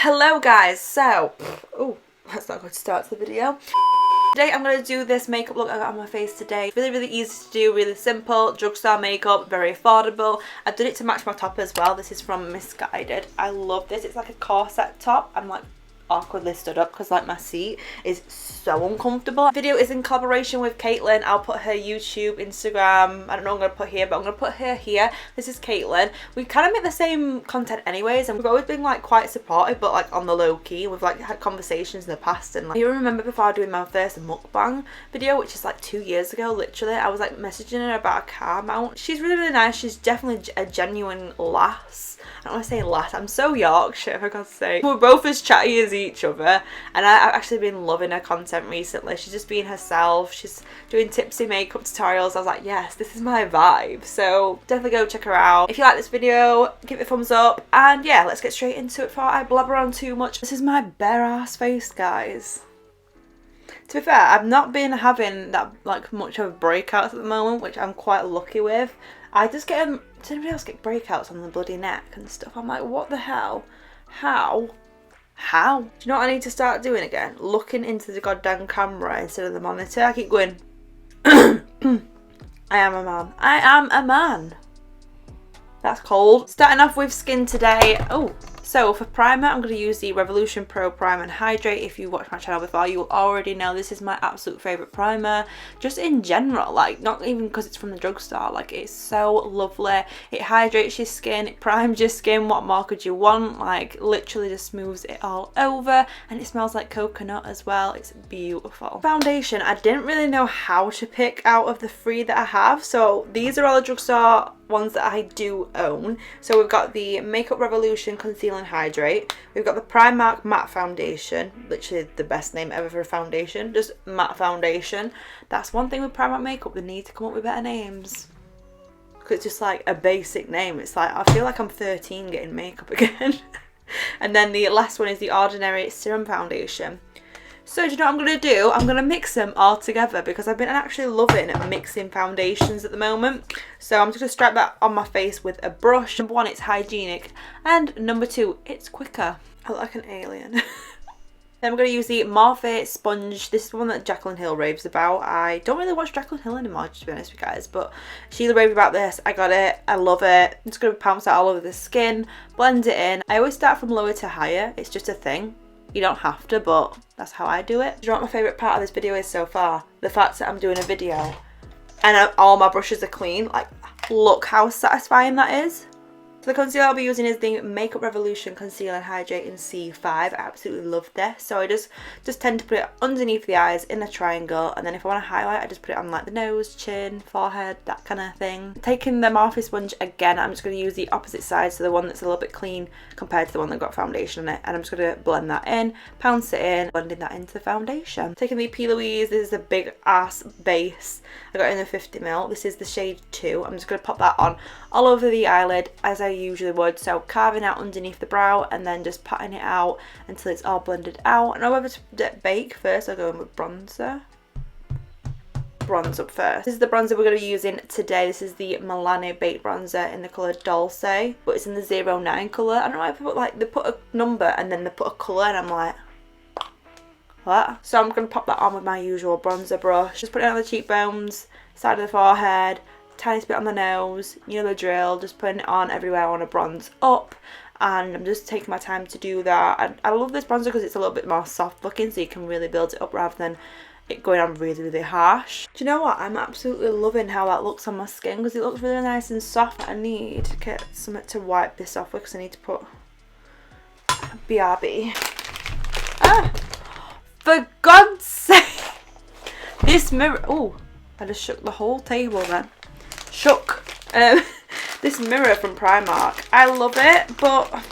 Hello guys, so, oh, that's not a good start to the video. Today I'm going to do this makeup look I got on my face today. Really easy to do, really simple, drugstore makeup, very affordable. I've done it to match my top as well. This is from Misguided. I love this. It's like a corset top. I'm like awkwardly stood up because like my seat is so uncomfortable. The video is in collaboration with Caitilin. I'll put her YouTube, Instagram, I don't know what I'm going to put here, but I'm going to put her here. This is Caitilin. We kind of make the same content anyways, and we've always been like quite supportive, but like on the low key. We've like had conversations in the past, and like you remember before doing my first mukbang video, which is like 2 years ago literally, I was like messaging her about a car mount. She's really nice. She's definitely a genuine lass. I don't want to say lass, I'm so Yorkshire for God's sake. We're both as chatty as each other, and I've actually been loving her content recently. She's just being herself. She's doing tipsy makeup tutorials. I was like, yes, this is my vibe. So definitely go check her out. If you like this video, give it a thumbs up, and yeah, let's get straight into it before I blabber on too much. This is my bare ass face, guys. To be fair, I've not been having that like much of breakouts at the moment, which I'm quite lucky with. I just get them. Does anybody else get breakouts on the bloody neck and stuff? I'm like, what the hell? How? Do you know what I need to start doing again? Looking into the goddamn camera instead of the monitor. I keep going, I am a man. I am a man. That's cold. Starting off with skin today. Oh, so for primer, I'm going to use the Revolution Pro Prime and Hydrate. If you watched my channel before, you will already know this is my absolute favourite primer. Just in general, like not even because it's from the drugstore. Like it's so lovely. It hydrates your skin, it primes your skin. What more could you want? Like literally just smooths it all over, and it smells like coconut as well. It's beautiful. Foundation, I didn't really know how to pick out of the three that I have. So these are all the drugstore ones that I do own. So we've got the Makeup Revolution Conceal and Hydrate. We've got the Primark Matte Foundation, literally the best name ever for a foundation, just matte foundation. That's one thing with Primark makeup, they need to come up with better names, because it's just like a basic name. It's like I feel like I'm 13 getting makeup again. And then the last one is the Ordinary Serum Foundation. So do you know what I'm going to do? I'm going to mix them all together because I've been actually loving mixing foundations at the moment. So I'm just going to strap that on my face with a brush. Number one, it's hygienic. And number two, it's quicker. I look like an alien. Then I'm going to use the Morphe sponge. This is the one that Jaclyn Hill raves about. I don't really watch Jaclyn Hill anymore, to be honest with you guys, but Sheila raved about this. I got it. I love it. I'm just going to pounce it all over the skin, blend it in. I always start from lower to higher. It's just a thing. You don't have to, but that's how I do it. Do you know what my favourite part of this video is so far? The fact that I'm doing a video and all my brushes are clean. Like, look how satisfying that is. So the concealer I'll be using is the Makeup Revolution Conceal and Hydrate in C5. I absolutely love this. So I just tend to put it underneath the eyes in a triangle, and then if I want to highlight, I just put it on like the nose, chin, forehead, that kind of thing. Taking the Morphe sponge again, I'm just going to use the opposite side, so the one that's a little bit clean compared to the one that got foundation on it, and I'm just going to blend that in, pounce it in, blending that into the foundation. Taking the P. Louise, this is a big ass base. I got it in the 50ml. This is the shade 2. I'm just going to pop that on all over the eyelid as I usually would, so carving out underneath the brow and then just patting it out until it's all blended out. And over to bake first, I'll go in with bronzer. Bronze up first. This is the bronzer we're going to be using today. This is the Milani Baked Bronzer in the colour Dolce, but it's in the 09 colour. I don't know why people like, they put a number and then they put a colour, and I'm like, what? So I'm going to pop that on with my usual bronzer brush. Just put it on the cheekbones, side of the forehead, tiny bit on the nose, you know the drill, just putting it on everywhere I want to bronze up, and I'm just taking my time to do that. I love this bronzer because it's a little bit more soft looking, so you can really build it up rather than it going on really harsh. Do you know what? I'm absolutely loving how that looks on my skin because it looks really nice and soft. I need to get something to wipe this off with because I need to put BRB. Ah! For God's sake! This mirror, oh, I just shook the whole table then. Shook. This mirror from Primark, I love it, but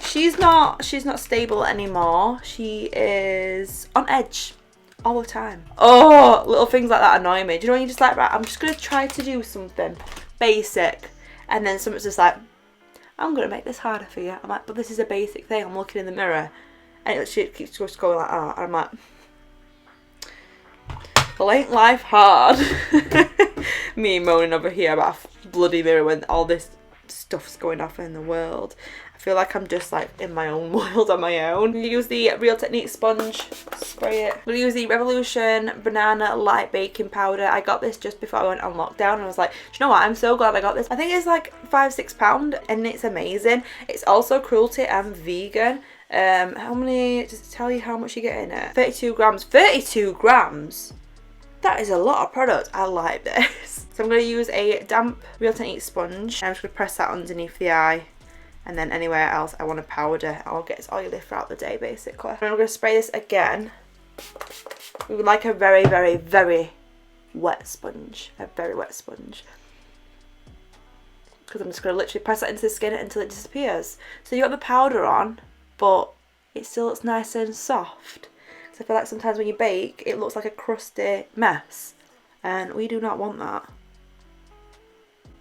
she's not stable anymore. She is on edge all the time. Oh, little things like that annoy me. Do you know when you're just like, right, I'm just gonna try to do something basic, and then something's just like, I'm gonna make this harder for you. I'm like, but this is a basic thing. I'm looking in the mirror and it keeps just going like that, and I'm like, well, ain't life hard? Me moaning over here about a bloody mirror when all this stuff's going off in the world. I feel like I'm just like in my own world on my own. I'm going to use the Real Technique sponge, spray it. I'm going to use the Revolution Banana Light Baking Powder. I got this just before I went on lockdown and I was like, do you know what, I'm so glad I got this. I think it's like £5–6 and it's amazing. It's also cruelty and vegan. How many, does it tell you how much you get in it? 32 grams. 32 grams? That is a lot of product. I like this. So I'm going to use a damp Real Technique sponge. I'm just going to press that underneath the eye. And then anywhere else I want to powder, I'll get it oily throughout the day basically. And I'm going to spray this again. We would like a very, very, very wet sponge. A very wet sponge. Because I'm just going to literally press that into the skin until it disappears. So you got the powder on, but it still looks nice and soft. So I feel like sometimes when you bake, it looks like a crusty mess. And we do not want that.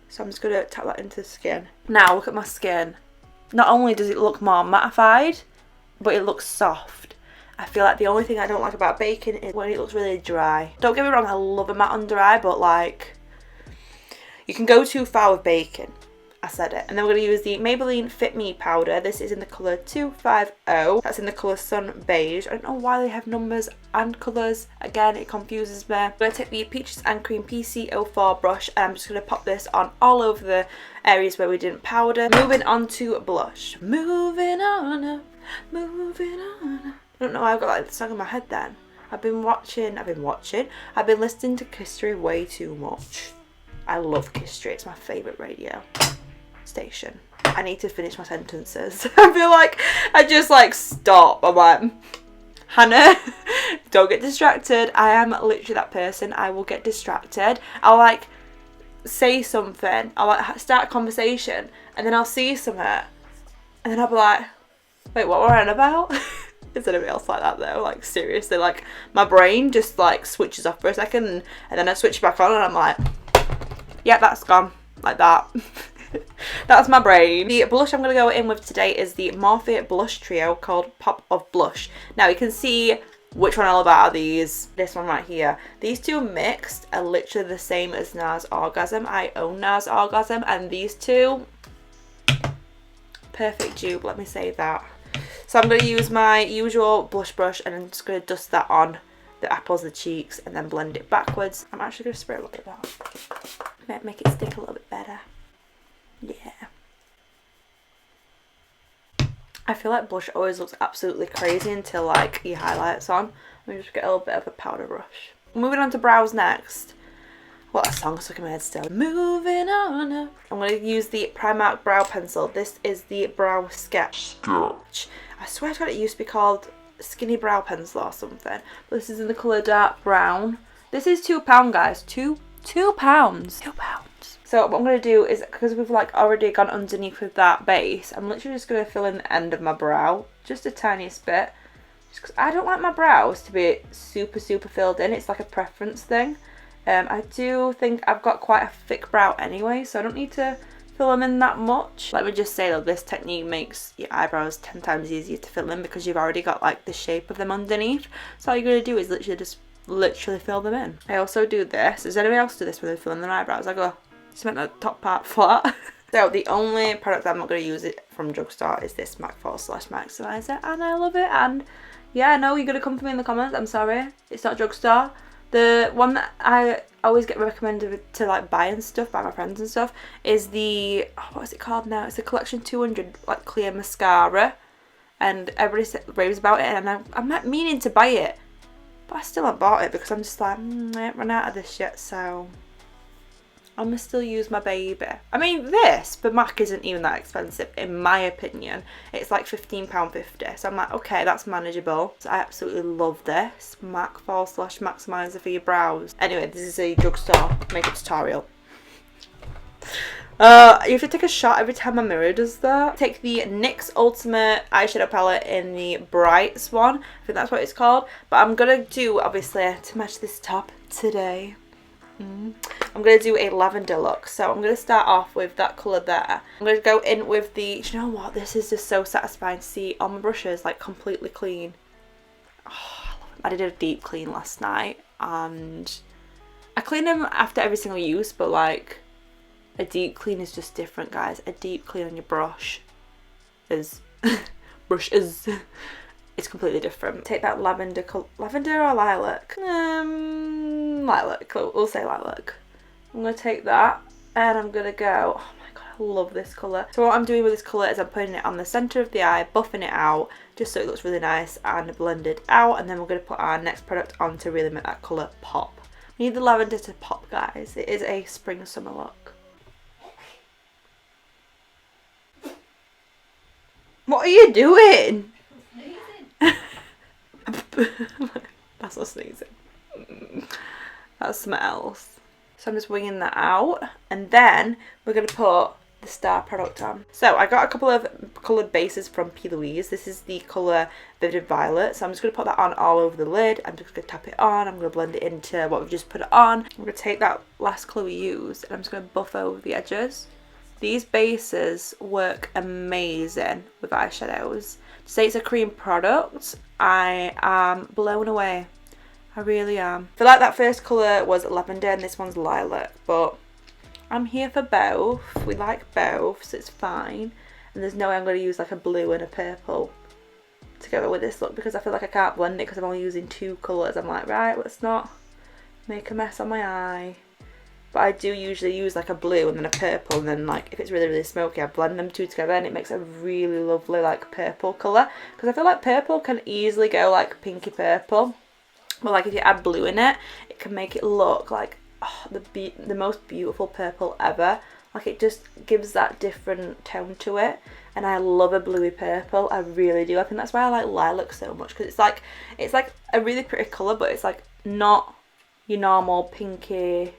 So I'm just going to tap that into the skin. Now look at my skin. Not only does it look more mattified, but it looks soft. I feel like the only thing I don't like about baking is when it looks really dry. Don't get me wrong, I love a matte under eye, but like, you can go too far with baking. I said it. And then we're going to use the Maybelline Fit Me Powder. This is in the colour 250. That's in the colour Sun Beige. I don't know why they have numbers and colours. Again, it confuses me. I'm going to take the Peaches and Cream PC04 brush and I'm just going to pop this on all over the areas where we didn't powder. Moving on to blush. Moving on up, moving on up. I don't know why I've got like the song in my head then. I've been listening to History way too much. I love History. It's my favourite radio station. I need to finish my sentences. I feel like I just like stop. I'm like, Hannah, don't get distracted. I am literally that person. I will get distracted. I'll like say something. I'll like start a conversation and then I'll see something and then I'll be like, wait, what were I on about? Is anybody else like that though? Like seriously, like my brain just like switches off for a second and then I switch back on and I'm like, yeah, that's gone. Like that. That's my brain. The blush I'm going to go in with today is the Mafia blush trio called Pop of Blush. Now you can see which one I love out of these. This one right here. These two mixed are literally the same as NARS Orgasm. I own NARS Orgasm and these two, perfect dupe, let me say that. So I'm going to use my usual blush brush and I'm just going to dust that on the apples of the cheeks and then blend it backwards. I'm actually going to spray a little bit of that. Make it stick a little bit better. Yeah. I feel like blush always looks absolutely crazy until like your highlights on. Let me just get a little bit of a powder brush. Moving on to brows next. What a song stuck in my head still. Moving on up. I'm going to use the Primark brow pencil. This is the Brow Sketch. I swear to God it used to be called Skinny Brow Pencil or something. But this is in the colour dark brown. This is £2 guys. £2. £2. So what I'm going to do is, because we've like already gone underneath with that base, I'm literally just going to fill in the end of my brow. Just the tiniest bit. Just because I don't like my brows to be super filled in. It's like a preference thing. I do think I've got quite a thick brow anyway, so I don't need to fill them in that much. Let me just say though, this technique makes your eyebrows 10 times easier to fill in because you've already got like the shape of them underneath. So all you're going to do is literally fill them in. I also do this. Does anybody else do this when they're filling their eyebrows? I go, cement the top part flat. So the only product I'm not going to use it from Drugstore is this MAC False Lash Maximizer and I love it. And yeah, no, you're going to come for me in the comments. I'm sorry. It's not Drugstore. The one that I always get recommended to like buy and stuff by my friends and stuff is the, oh, what is it called now? It's the Collection 200 like clear mascara. And everybody raves about it and I'm not meaning to buy it. But I still haven't bought it because I'm just like, I ain't run out of this yet, so I'm going to still use my baby. I mean, this, but MAC isn't even that expensive, in my opinion. It's like £15.50. So I'm like, okay, that's manageable. So I absolutely love this. MAC False Lash Maximizer for your brows. Anyway, this is a Drugstore makeup tutorial. You have to take a shot every time my mirror does that. Take the NYX Ultimate eyeshadow palette in the Brights one. I think that's what it's called. But I'm going to do, obviously, to match this top today, I'm going to do a lavender look. So I'm going to start off with that colour there. I'm going to go in with the, do you know what? This is just so satisfying to see all my brushes like completely clean. Oh, I love them. I did a deep clean last night and I clean them after every single use, but like a deep clean is just different, guys. A deep clean on your brush brushes. It's completely different. Take that lavender or lilac? Lilac. We'll say lilac. I'm going to take that and I'm going to go, oh my god, I love this colour. So what I'm doing with this colour is I'm putting it on the centre of the eye, buffing it out, just so it looks really nice and blended out, and then we're going to put our next product on to really make that colour pop. We need the lavender to pop, guys. It is a spring summer look. What are you doing? That's not sneezing. That's something else. So I'm just winging that out, and then we're going to put the star product on. So I got a couple of coloured bases from P. Louise. This is the colour Vivid Violet. So I'm just going to put that on all over the lid. I'm just going to tap it on. I'm going to blend it into what we've just put it on. I'm going to take that last colour we used and I'm just going to buff over the edges. These bases work amazing with eyeshadows. To say it's a cream product, I am blown away. I really am. I feel like that first colour was lavender and this one's lilac, but I'm here for both. We like both, so it's fine. And there's no way I'm going to use like a blue and a purple together with this look, because I feel like I can't blend it because I'm only using 2 colours. I'm like, right, let's not make a mess on my eye. But I do usually use like a blue and then a purple, and then like if it's really, really smoky, I blend them 2 together and it makes a really lovely like purple colour. Because I feel like purple can easily go like pinky purple. But like if you add blue in it, it can make it look like the most beautiful purple ever. Like it just gives that different tone to it, and I love a bluey purple. I really do. I think that's why I like lilac so much, because it's like a really pretty colour, but it's like not your normal pinky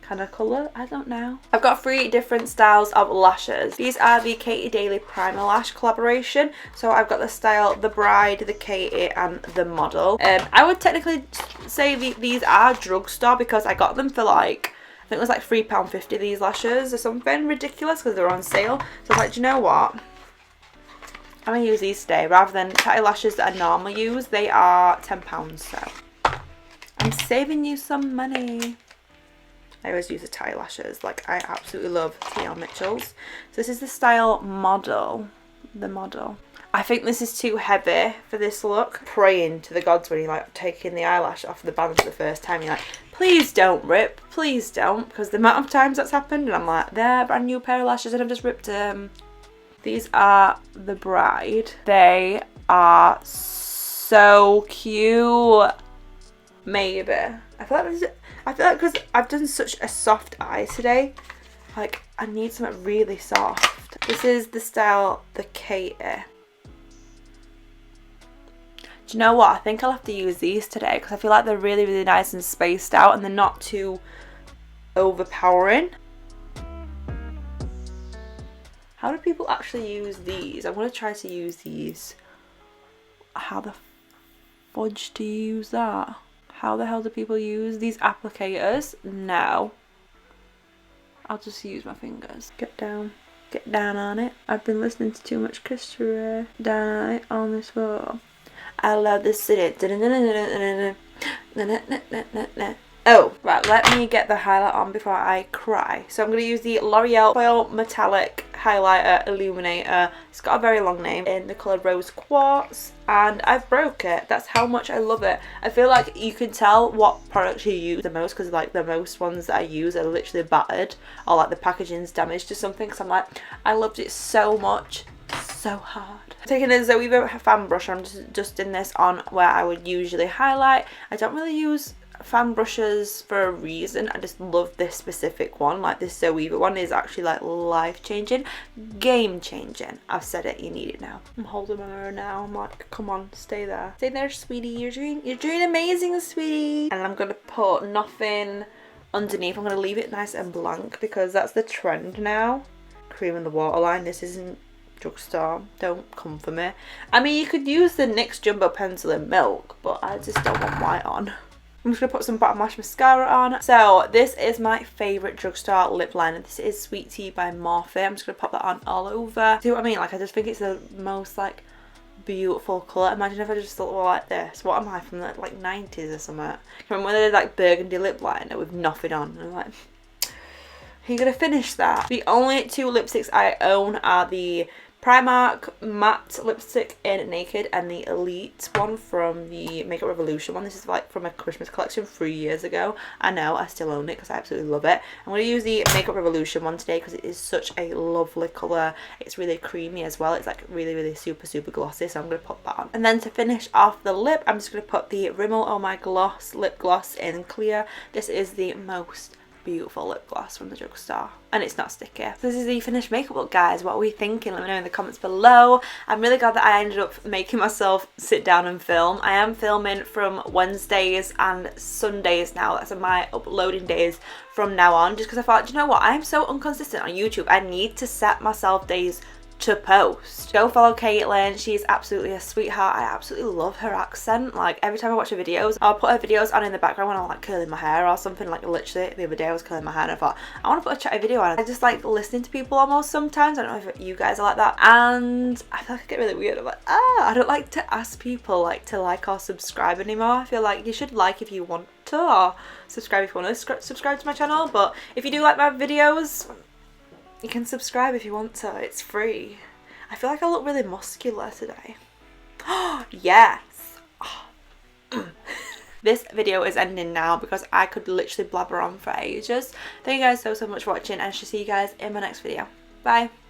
kind of colour. I don't know. I've got 3 different styles of lashes. These are the Katie Daily Primer Lash collaboration. So I've got the style The Bride, the Katie and the Model. I would technically say these are drugstore, because I got them for like, I think it was like £3.50 these lashes or something ridiculous, because they're on sale. So I was like, do you know what? I'm going to use these today rather than Tatty lashes that I normally use. They are £10, so I'm saving you some money. I always use the tie lashes. Like, I absolutely love T.L. Mitchell's. So this is the style Model. The Model. I think this is too heavy for this look. Praying to the gods when you're like taking the eyelash off the band for the first time. You're like, please don't rip. Please don't. Because the amount of times that's happened, and I'm like, there, brand new pair of lashes and I've just ripped them. These are The Bride. They are so cute. Maybe. I feel like because I've done such a soft eye today, like I need something really soft. This is the style The Katie. Do you know what? I think I'll have to use these today, because I feel like they're really, really nice and spaced out, and they're not too overpowering. How do people actually use these? I'm going to try to use these. How the fudge do you use that? How the hell do people use these applicators? No. I'll just use my fingers. Get down on it. I've been listening to too much Christopher. Down on it on this floor. I love this city. Oh, right, let me get the highlight on before I cry. So I'm going to use the L'Oreal Foil Metallic Highlighter Illuminator. It's got a very long name in the colour Rose Quartz, and I've broke it. That's how much I love it. I feel like you can tell what products you use the most, because like the most ones that I use are literally battered, or like the packaging's damaged or something, because I'm like, I loved it so much, so hard. Taking a Zoeva fan brush, I'm just dusting this on where I would usually highlight. I don't really use fan brushes for a reason. I just love this specific one. Like this Zoeva one is actually like life-changing, game-changing. I've said it, you need it now. I'm holding my mirror now. I'm like, come on, stay there. Stay there, sweetie. You're doing amazing, sweetie. And I'm gonna put nothing underneath. I'm gonna leave it nice and blank, because that's the trend now. Cream in the waterline. This isn't drugstore. Don't come for me. I mean, you could use the NYX Jumbo Pencil in Milk, but I just don't want white on. I'm just going to put some Bottom Lash mascara on. So this is my favourite drugstore lip liner. This is Sweet Tea by Mafia. I'm just going to pop that on all over. See what I mean? Like, I just think it's the most like beautiful colour. Imagine if I just looked like this. What am I, from the like 90s or something? I remember when they did like burgundy lip liner with nothing on. And I'm like, are you going to finish that? The only 2 lipsticks I own are the Primark matte lipstick in Naked, and the Elite one from the Makeup Revolution one. This is like from a Christmas collection 3 years ago. I know, I still own it because I absolutely love it. I'm going to use the Makeup Revolution one today because it is such a lovely colour. It's really creamy as well. It's like really super glossy, so I'm going to put that on. And then to finish off the lip, I'm just going to put the Rimmel Oh My Gloss lip gloss in clear. This is the most beautiful lip gloss from the Drugstore, and it's not sticky. So this is the finished makeup look, guys. What are we thinking? Let me know in the comments below. I'm really glad that I ended up making myself sit down and film. I am filming from Wednesdays and Sundays now. That's my uploading days from now on, just because I thought, do you know what, I'm so inconsistent on YouTube. I need to set myself days to post. Go follow Caitilin. She's absolutely a sweetheart. I absolutely love her accent. Like, every time I watch her videos, I'll put her videos on in the background when I'm like curling my hair or something. Like, literally the other day I was curling my hair and I thought, I want to put a chatty video on. I just like listening to people almost sometimes. I don't know if you guys are like that, and I feel like I get really weird. I'm like, I don't like to ask people like to like or subscribe anymore. I feel like you should like if you want to, or subscribe if you want to subscribe to my channel. But if you do like my videos, you can subscribe if you want to. It's free. I feel like I look really muscular today. Yes. This video is ending now because I could literally blabber on for ages. Thank you guys so much for watching, and I shall see you guys in my next video. Bye.